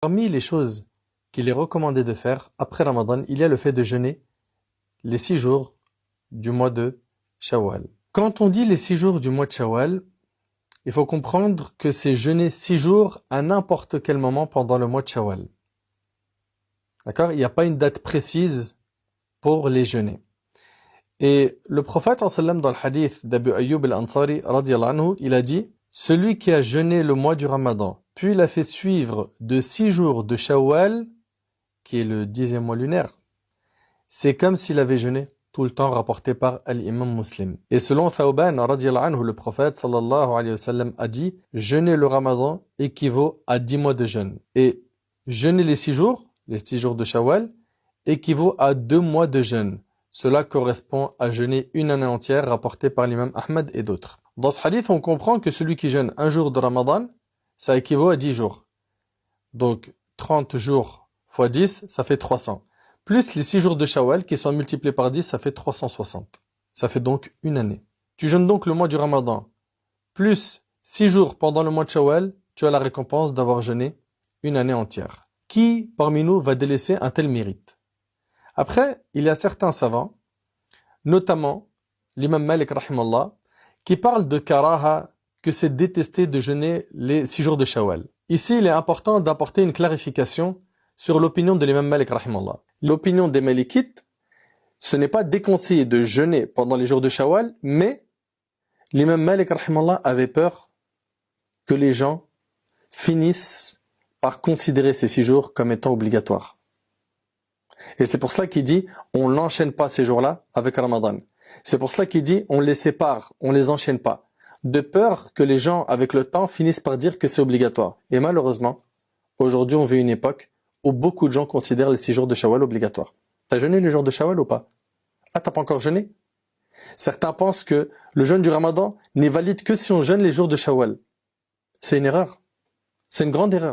Parmi les choses qu'il est recommandé de faire après Ramadan, il y a le fait de jeûner les 6 jours du mois de Shawwal. Quand on dit les 6 jours du mois de Shawwal, il faut comprendre que c'est jeûner 6 jours à n'importe quel moment pendant le mois de Shawwal. D'accord? Il n'y a pas une date précise pour les jeûner. Et le prophète sallam dans le hadith d'Abu Ayyub al-Ansari radiyallahu anhu, il a dit: celui qui a jeûné le mois du Ramadan, puis l'a fait suivre de 6 jours de Shawwal, qui est le 10e mois lunaire, c'est comme s'il avait jeûné tout le temps, rapporté par l'imam Muslim. Et selon Thawban radiyallahu anhu, le prophète sallallahu alayhi wa sallam a dit: jeûner le Ramadan équivaut à 10 mois de jeûne. Et jeûner les 6 jours de Shawwal, équivaut à 2 mois de jeûne. Cela correspond à jeûner une année entière, rapporté par l'imam Ahmad et d'autres. Dans ce hadith, on comprend que celui qui jeûne un jour de Ramadan, ça équivaut à 10 jours. Donc 30 jours fois 10, ça fait 300. Plus les 6 jours de Shawwal qui sont multipliés par 10, ça fait 360. Ça fait donc une année. Tu jeûnes donc le mois du Ramadan, plus 6 jours pendant le mois de Shawwal, tu as la récompense d'avoir jeûné une année entière. Qui parmi nous va délaisser un tel mérite? Après, il y a certains savants, notamment l'imam Malik rahimallah, qui parlent de karaha, que c'est détesté de jeûner les 6 jours de Shawwal. Ici, il est important d'apporter une clarification sur l'opinion de l'imam Malik rahimallah. L'opinion des Malikites, ce n'est pas déconseillé de jeûner pendant les jours de Shawwal, mais l'imam Malik rahimallah avait peur que les gens finissent par considérer ces 6 jours comme étant obligatoires. Et c'est pour cela qu'il dit, on n'enchaîne pas ces jours-là avec Ramadan. C'est pour cela qu'il dit, on les sépare, on les enchaîne pas. De peur que les gens, avec le temps, finissent par dire que c'est obligatoire. Et malheureusement, aujourd'hui, on vit une époque où beaucoup de gens considèrent les 6 jours de Shawwal obligatoires. T'as jeûné les jours de Shawwal ou pas? Ah, t'as pas encore jeûné? Certains pensent que le jeûne du Ramadan n'est valide que si on jeûne les jours de Shawwal. C'est une erreur. C'est une grande erreur.